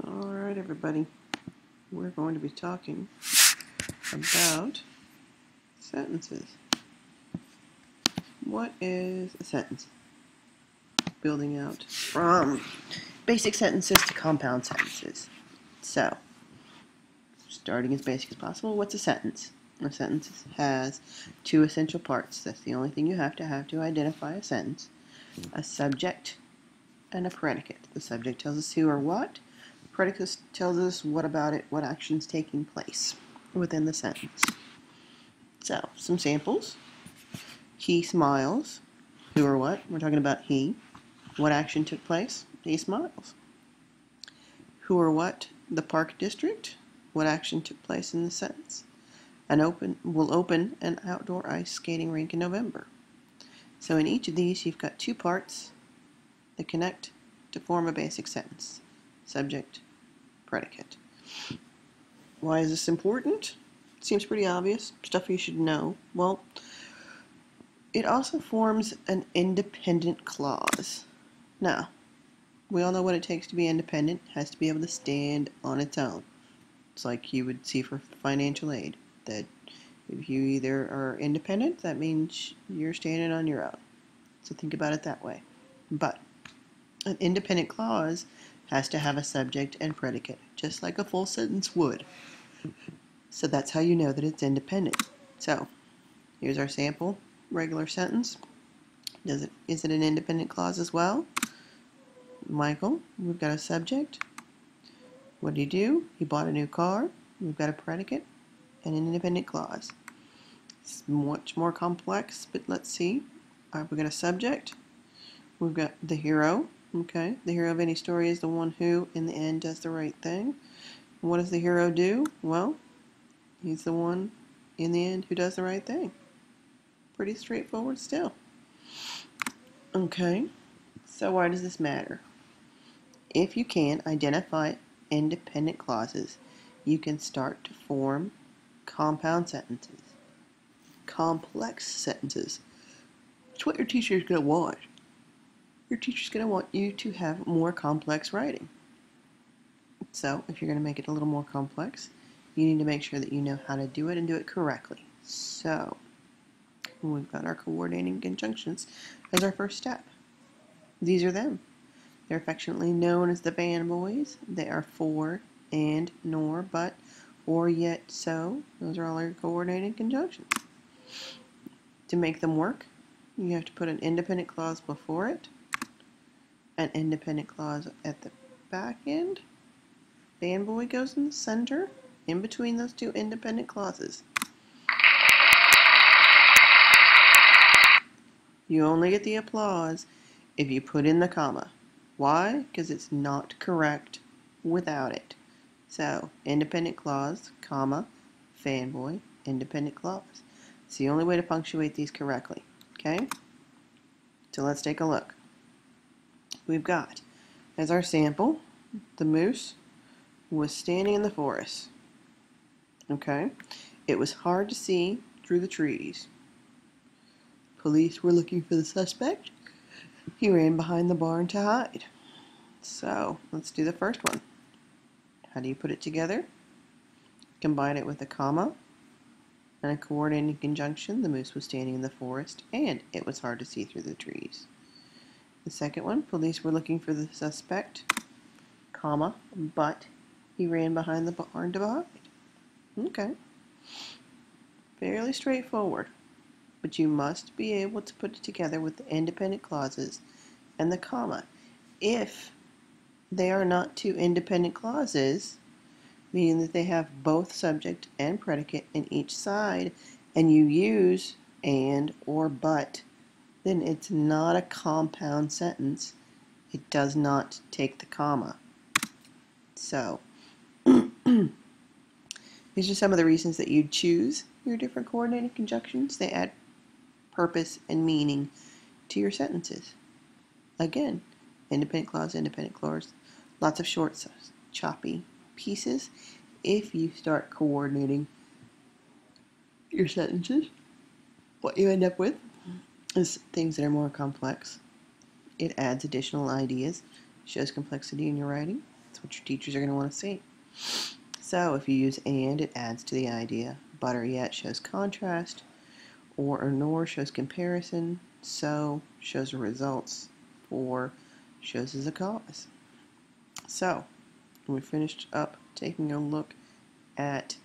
Alright everybody, we're going to be talking about sentences. What is a sentence? Building out from basic sentences to compound sentences. So, starting as basic as possible, what's a sentence? A sentence has two essential parts. That's the only thing you have to identify a sentence. A subject and a predicate. The subject tells us who or what. Predicate tells us what about it, what action's taking place within the sentence. So, some samples. He smiles. Who or what? We're talking about he. What action took place? He smiles. Who or what? The park district. What action took place in the sentence? Will open an outdoor ice skating rink in November. So in each of these, you've got two parts that connect to form a basic sentence. Subject, predicate. Why is this important? Seems pretty obvious. Stuff you should know. Well, it also forms an independent clause. Now, we all know what it takes to be independent. It has to be able to stand on its own. It's like you would see for financial aid. That if you either are independent, that means you're standing on your own. So think about it that way. But an independent clause has to have a subject and predicate, just like a full sentence would. So that's how you know that it's independent. So here's our sample regular sentence. Is it an independent clause as well? Michael, we've got a subject. What did he do? He bought a new car. We've got a predicate and an independent clause. It's much more complex, but let's see. We've got a subject. We've got the hero. Okay, the hero of any story is the one who, in the end, does the right thing. And what does the hero do? Well, he's the one, in the end, who does the right thing. Pretty straightforward still. Okay, so why does this matter? If you can identify independent clauses, you can start to form compound sentences, complex sentences. It's what your teacher is going to want. Your teacher's going to want you to have more complex writing. So, if you're going to make it a little more complex, you need to make sure that you know how to do it and do it correctly. So, we've got our coordinating conjunctions as our first step. These are them. They're affectionately known as the band boys. They are for, and, nor, but, or, yet, so. Those are all our coordinating conjunctions. To make them work, you have to put an independent clause before it, an independent clause at the back end. Band boy goes in the center, in between those two independent clauses. You only get the applause if you put in the comma. Why? Because it's not correct without it. So, independent clause, comma, fanboy, independent clause. It's the only way to punctuate these correctly. Okay? So let's take a look. We've got, as our sample, the moose was standing in the forest. Okay? It was hard to see through the trees. Police were looking for the suspect. He ran behind the barn to hide. So, let's do the first one. How do you put it together? Combine it with a comma and a coordinating conjunction. The moose was standing in the forest, and it was hard to see through the trees. The second one, police were looking for the suspect, comma, but he ran behind the barn to hide. Okay. Fairly straightforward. But you must be able to put it together with the independent clauses and the comma. If they are not two independent clauses, meaning that they have both subject and predicate in each side, and you use and or but, then it's not a compound sentence. It does not take the comma. So, these are some of the reasons that you'd choose your different coordinating conjunctions. They add purpose and meaning to your sentences. Again, independent clause, lots of short, choppy pieces. If you start coordinating your sentences, what you end up with is things that are more complex. It adds additional ideas, shows complexity in your writing. That's what your teachers are going to want to see. So if you use and, it adds to the idea. But or yet shows contrast. Or nor shows comparison. So shows results. For shows as a cause. So we finished up taking a look at